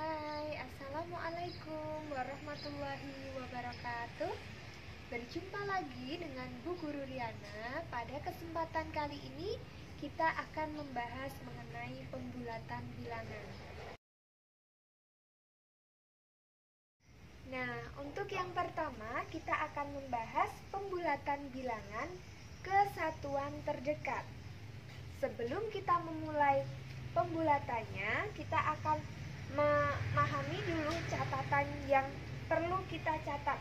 Hai, Assalamualaikum warahmatullahi wabarakatuh. Berjumpa lagi dengan Bu Guru Riana. Pada kesempatan kali ini kita akan membahas mengenai pembulatan bilangan. Nah, untuk yang pertama kita akan membahas pembulatan bilangan ke satuan terdekat. Sebelum kita memulai pembulatannya, kita akan memahami dulu catatan yang perlu kita catat.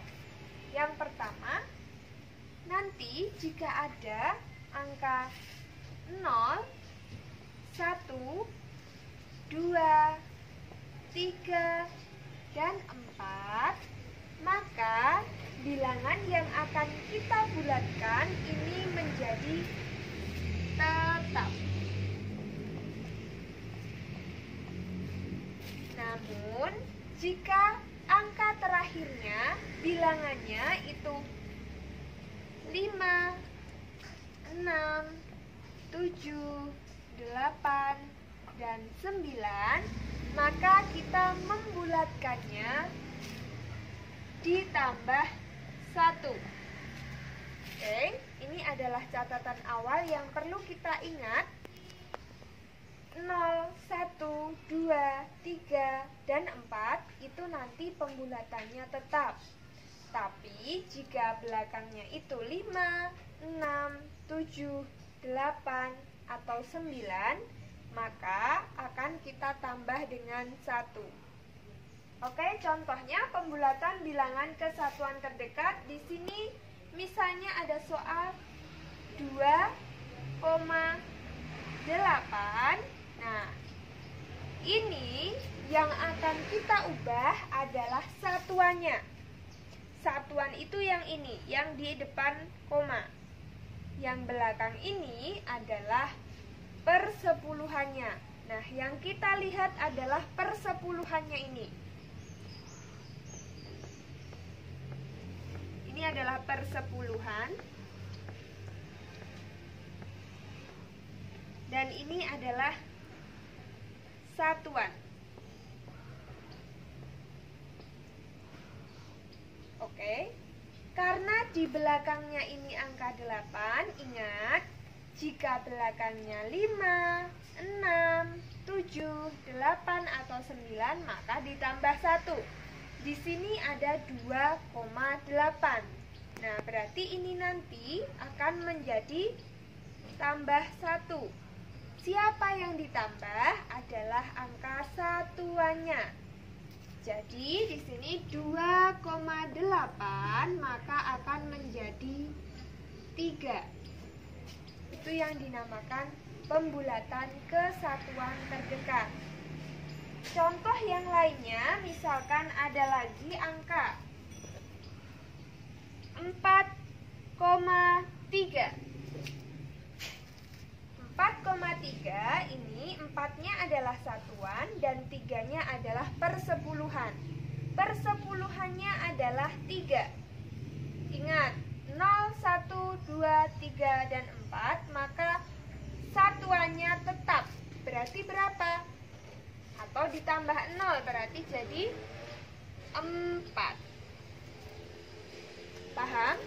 Yang pertama, nanti jika ada angka 0, 1, 2, 3, dan 4, maka bilangan yang akan kita bulatkan ini menjadi tetap. Namun, jika angka terakhirnya bilangannya itu 5, 6, 7, 8, dan 9, maka kita membulatkannya ditambah 1. Oke, ini adalah catatan awal yang perlu kita ingat. 0, 1, 2, 3, dan 4 itu nanti pembulatannya tetap. Tapi jika belakangnya itu 5, 6, 7, 8, atau 9, maka akan kita tambah dengan 1. Oke, contohnya pembulatan bilangan ke satuan terdekat. Di sini misalnya ada soal 2,8. Nah, ini yang akan kita ubah adalah satuannya. Satuan itu yang ini, yang di depan koma. Yang belakang ini adalah persepuluhannya. Nah, yang kita lihat adalah persepuluhannya ini. Ini adalah persepuluhan. Dan ini adalah satuan. Oke. Karena di belakangnya ini angka 8, ingat, jika belakangnya 5, 6, 7, 8, atau 9, maka ditambah 1. Di sini ada 2,8. Nah, berarti ini nanti akan menjadi tambah 1. Siapa yang ditambah adalah angka satuannya. Jadi di sini 2,8 maka akan menjadi 3. Itu yang dinamakan pembulatan ke satuan terdekat. Contoh yang lainnya, misalkan ada lagi angka 4,3. 4,3 ini 4-nya adalah satuan dan 3-nya adalah persepuluhan. Persepuluhannya adalah 3. Ingat, 0, 1, 2, 3, dan 4, maka satuannya tetap. Berarti berapa? Atau ditambah 0, berarti jadi 4. Paham?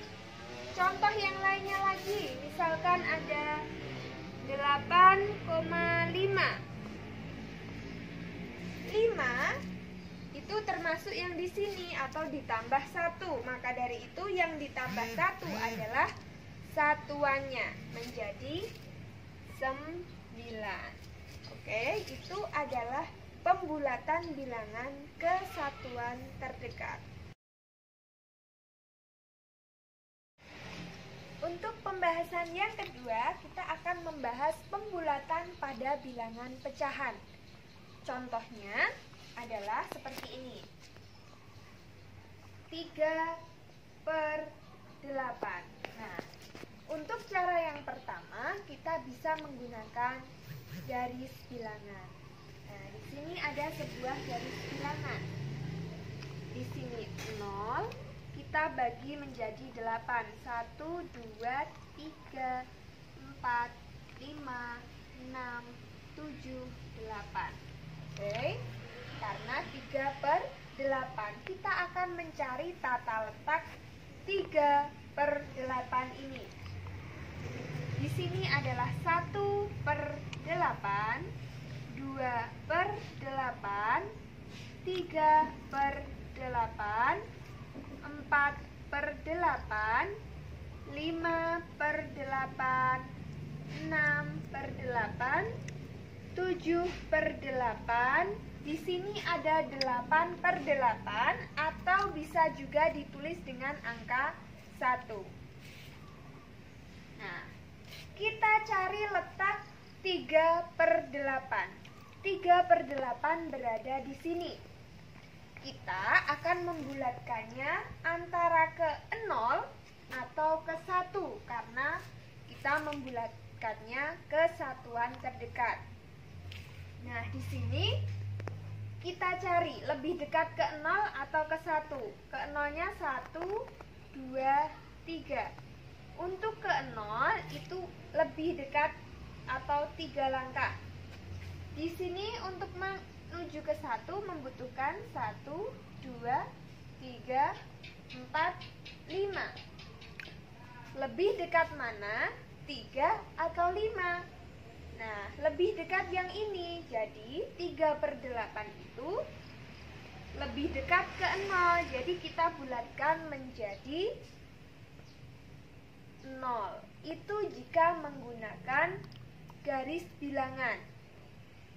Contoh yang lainnya lagi, misalkan ada 8,5. 5 itu termasuk yang di sini atau ditambah 1. Maka dari itu yang ditambah 1 adalah satuannya menjadi 9. Oke, itu adalah pembulatan bilangan ke satuan terdekat. Untuk pembahasan yang kedua, kita akan membahas pembulatan pada bilangan pecahan. Contohnya adalah seperti ini. 3/8. Nah, untuk cara yang pertama, kita bisa menggunakan garis bilangan. Nah, di sini ada sebuah garis bilangan. Di sini 0. Kita bagi menjadi 8. 1, 2, 3, 4, 5, 6, 7, 8. Oke. karena 3/8. Kita akan mencari tata letak 3/8 ini. Di sini adalah 1/8, 2/8, 3/8, 4/8, 5/8, 6/8, 7/8. Di sini ada 8/8 atau bisa juga ditulis dengan angka 1. Nah, kita cari letak 3/8. 3/8 berada di sini. Kita akan membulatkannya antara ke 0 atau ke 1 karena kita membulatkannya ke satuan terdekat. Nah, di sini kita cari lebih dekat ke 0 atau ke 1. Ke 0-nya 1, 2, 3. Untuk ke 0 itu lebih dekat atau 3 langkah. Di sini untuk menuju ke 1 membutuhkan 1, 2, 3, 4, 5. Lebih dekat mana? 3 atau 5? Nah, lebih dekat yang ini. Jadi 3/8 itu lebih dekat ke 0. Jadi kita bulatkan menjadi 0. Itu jika menggunakan garis bilangan.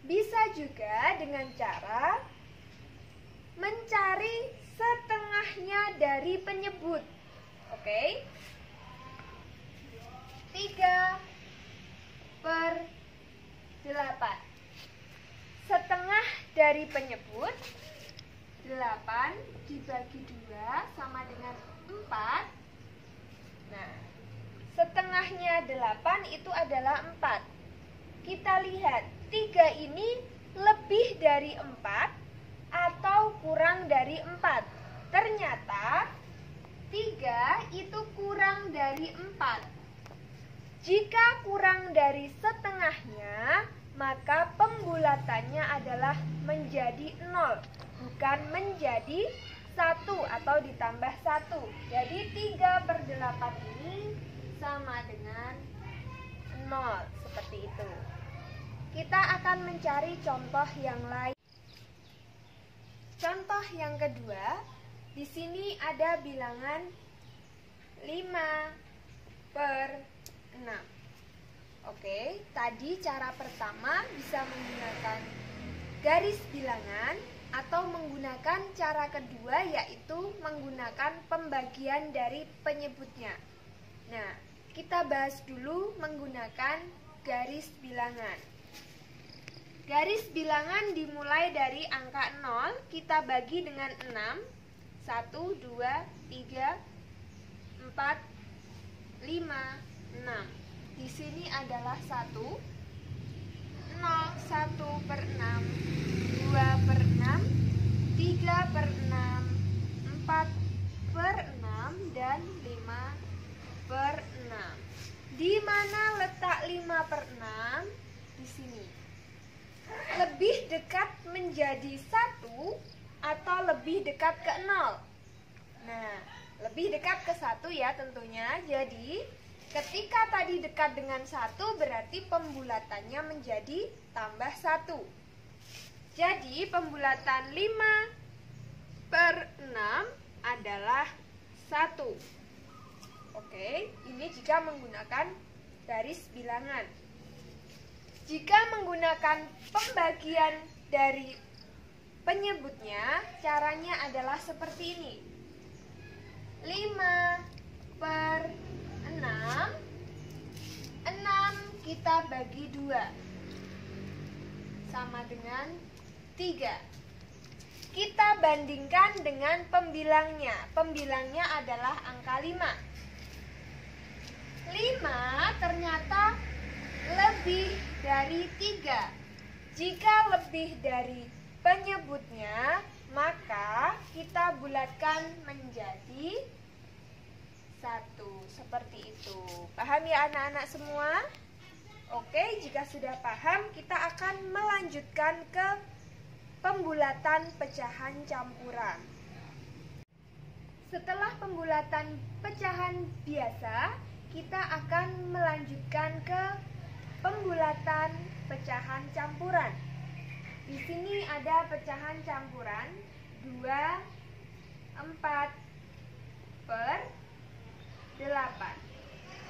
Bisa juga dengan cara mencari setengahnya dari penyebut. Oke? 3/8. Setengah dari penyebut 8 dibagi 2 sama dengan 4. Nah, setengahnya 8 itu adalah 4. Kita lihat 3 ini lebih dari 4 atau kurang dari 4. Ternyata 3 itu kurang dari 4. Jika kurang dari setengahnya, maka pembulatannya adalah menjadi 0, bukan menjadi 1 atau ditambah 1. Jadi 3/8 ini sama dengan 0, seperti itu. Kita akan mencari contoh yang lain. Contoh yang kedua, di sini ada bilangan 5/6. Oke, tadi cara pertama bisa menggunakan garis bilangan atau menggunakan cara kedua, yaitu menggunakan pembagian dari penyebutnya. Nah, kita bahas dulu menggunakan garis bilangan. Garis bilangan dimulai dari angka 0, kita bagi dengan 6. 1, 2, 3, 4, 5, 6. Di sini adalah 1, 0, 1/6, 2/6, 3/6, 4/6, dan 5/6. Di mana letak 5/6? Di sini. Lebih dekat menjadi 1 atau lebih dekat ke 0? Nah, lebih dekat ke 1 ya tentunya. Jadi, ketika tadi dekat dengan 1 berarti pembulatannya menjadi tambah 1. Jadi, pembulatan 5/6 adalah 1. Oke, ini jika menggunakan garis bilangan. Jika menggunakan pembagian dari penyebutnya, caranya adalah seperti ini. 5/6, 6 kita bagi 2 sama dengan 3. Kita bandingkan dengan pembilangnya. Pembilangnya adalah angka 5. 5 ternyata lebih dari 3. Jika lebih dari penyebutnya, maka kita bulatkan menjadi 1. Seperti itu. Paham ya anak-anak semua? Oke, jika sudah paham, kita akan melanjutkan ke pembulatan pecahan campuran. Setelah pembulatan pecahan biasa, kita akan melanjutkan ke pembulatan pecahan campuran. Di sini ada pecahan campuran 2, 4 per 8.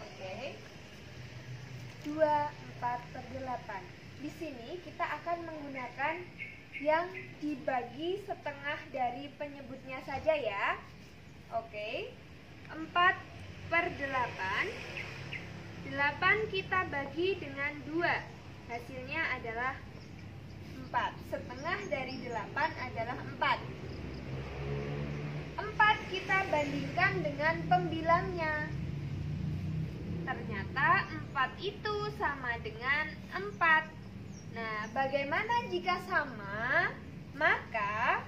Oke. 2, 4 per 8. Di sini kita akan menggunakan yang dibagi setengah dari penyebutnya saja ya. Oke. 4 per 8. 8 kita bagi dengan 2. Hasilnya adalah 4. Setengah dari 8 adalah 4. 4 kita bandingkan dengan pembilangnya. Ternyata 4 itu sama dengan 4. Nah, bagaimana jika sama? Maka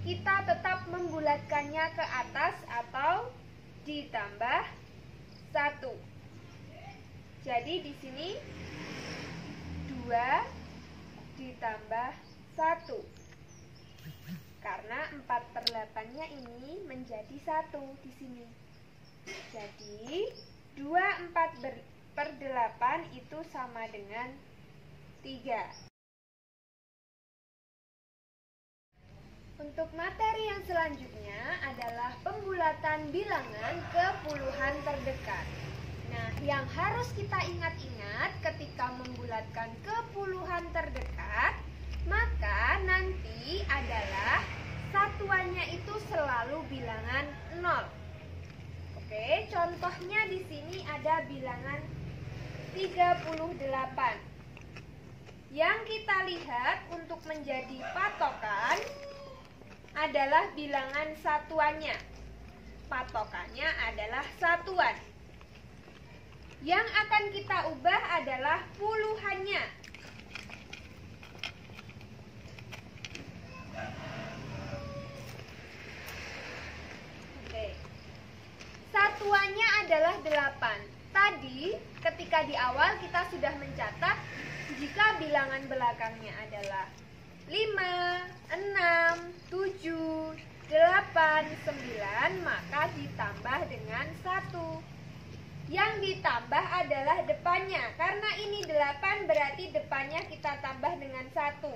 kita tetap membulatkannya ke atas atau ditambah 1. Jadi di sini 2 ditambah 1. Karena 4 per 8-nya ini menjadi 1 di sini. Jadi 2, 4 per 8 itu sama dengan 3. Untuk materi yang selanjutnya adalah pembulatan bilangan ke puluhan terdekat. Nah, yang harus kita ingat-ingat ketika membulatkan ke puluhan terdekat, maka nanti adalah satuannya itu selalu bilangan 0. Oke, contohnya di sini ada bilangan 38. Yang kita lihat untuk menjadi patokan adalah bilangan satuannya. Patokannya adalah satuan. Yang akan kita ubah adalah puluhannya. Oke. Satuannya adalah 8. Tadi ketika di awal kita sudah mencatat jika bilangan belakangnya adalah 5, 6, 7, 8, 9, maka ditambah dengan 1. Yang ditambah adalah depannya. Karena ini 8 berarti depannya kita tambah dengan 1.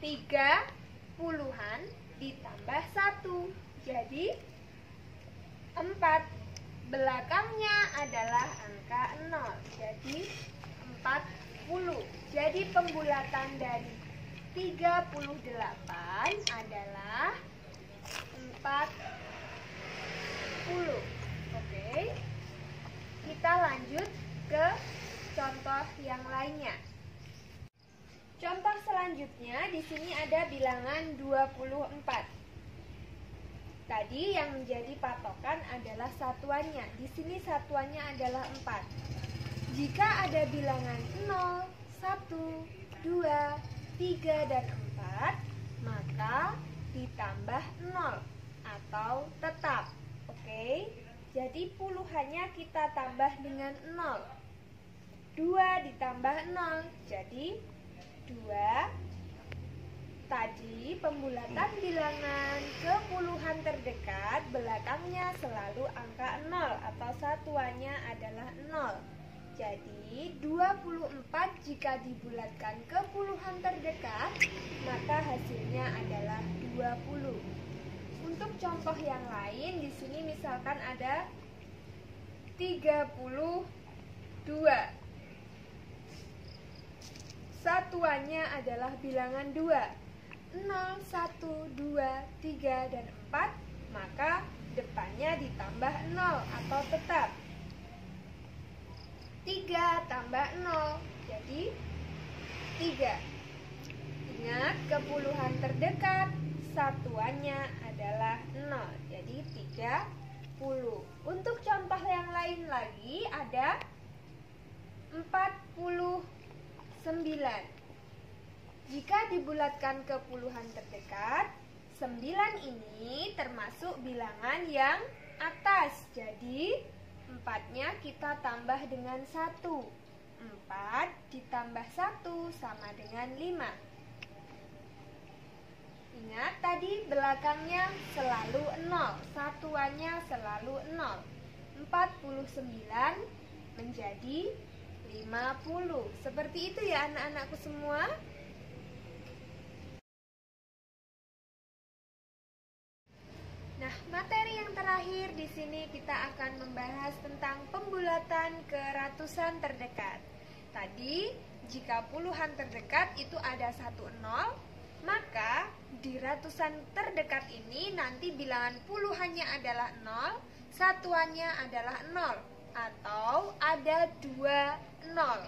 3 puluhan ditambah 1. Jadi 4. Belakangnya adalah angka 0. Jadi 40. Jadi pembulatan dari 38 adalah 40. Oke. Kita lanjut ke contoh yang lainnya. Contoh selanjutnya di sini ada bilangan 24. Tadi yang menjadi patokan adalah satuannya. Di sini satuannya adalah 4. Jika ada bilangan 0, 1, 2, 3, dan 4, maka ditambah 0 atau tetap. Oke, jadi puluhannya kita tambah dengan 0. 2 ditambah 0, jadi 2. Tadi pembulatan bilangan ke puluhan terdekat, belakangnya selalu angka 0 atau satuannya adalah 0. Jadi 24 jika dibulatkan ke puluhan terdekat, maka hasilnya adalah 20. Untuk contoh yang lain, di sini misalkan ada 32. Satuannya adalah bilangan 2. 0, 1, 2, 3, dan 4, maka depannya ditambah 0 atau tetap. 3 tambah 0, jadi 3. Ingat, ke puluhan terdekat, satuannya adalah 0, jadi 30. Untuk contoh yang lain lagi ada 49. Jika dibulatkan ke puluhan terdekat, 9 ini termasuk bilangan yang atas. Jadi 4-nya kita tambah dengan 1. 4 ditambah 1 sama dengan 5. Ingat tadi belakangnya selalu 0, satuannya selalu 0. 49 menjadi 50. Seperti itu ya anak-anakku semua. Nah, materi yang terakhir di sini kita akan membahas tentang pembulatan ke ratusan terdekat. Tadi, jika puluhan terdekat itu ada 10, maka di ratusan terdekat ini nanti bilangan puluhannya adalah 0, satuannya adalah 0, atau ada 2 0.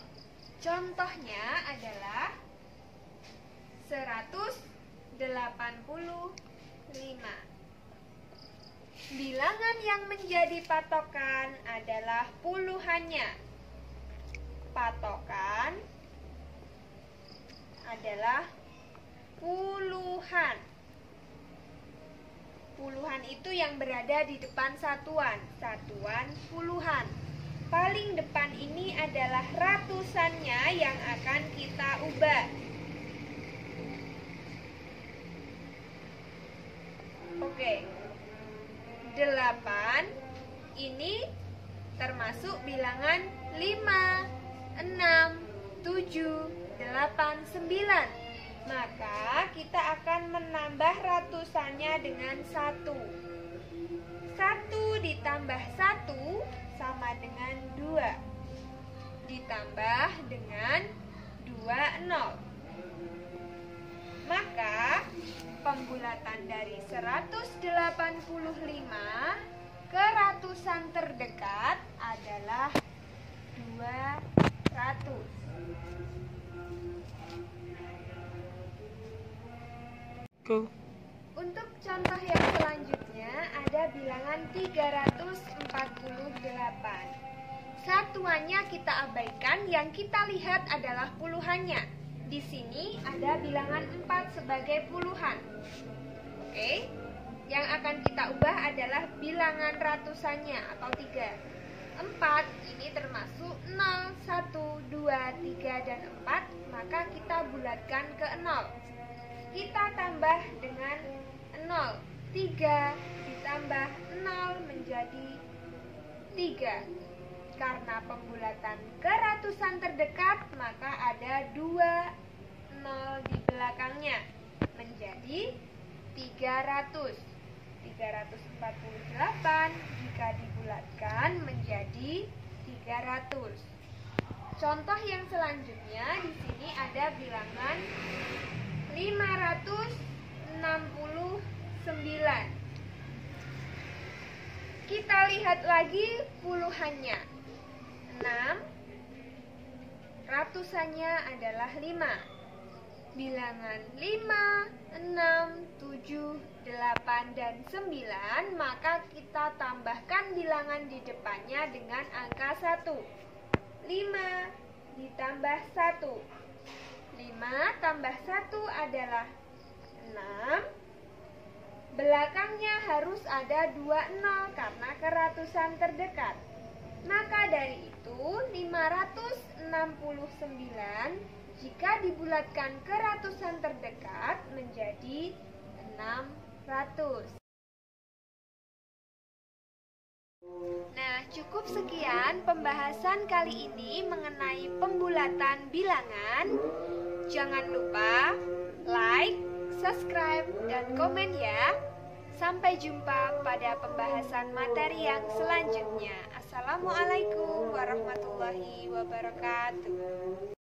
Contohnya adalah 185. Bilangan yang menjadi patokan adalah puluhannya. Patokan adalah puluhan. Puluhan itu yang berada di depan satuan. Satuan puluhan. Paling depan ini adalah ratusannya yang akan kita ubah. Oke. 8 ini termasuk bilangan 5, 6, 7, 8, 9. Maka kita akan menambah ratusannya dengan 1. 1 ditambah 1 sama dengan 2. Ditambah dengan 2 0. Maka pembulatan dari 185 ke ratusan terdekat adalah 200. Go. Untuk contoh yang selanjutnya ada bilangan 348. Satuannya kita abaikan, yang kita lihat adalah puluhannya. Di sini ada bilangan 4 sebagai puluhan. Oke. Yang akan kita ubah adalah bilangan ratusannya atau 3. 4 ini termasuk 0, 1, 2, 3, dan 4. Maka kita bulatkan ke 0. Kita tambah dengan 0. 3 ditambah 0 menjadi 3. Karena pembulatan ke ratusan terdekat, maka ada 2 0 di belakangnya, menjadi 300. 348 jika dibulatkan menjadi 300. Contoh yang selanjutnya di sini ada bilangan 569. Kita lihat lagi puluhannya. 6, ratusannya adalah 5. Bilangan 5, 6, 7, 8, dan 9, maka kita tambahkan bilangan di depannya dengan angka 1. 5 ditambah 1. 5 tambah 1 adalah 6. Belakangnya harus ada 2 0 karena ke ratusan terdekat. Maka dari itu 569 jika dibulatkan ke ratusan terdekat menjadi 600. Nah, cukup sekian pembahasan kali ini mengenai pembulatan bilangan. Jangan lupa like, subscribe, dan komen ya. Sampai jumpa pada pembahasan materi yang selanjutnya. Assalamualaikum warahmatullahi wabarakatuh.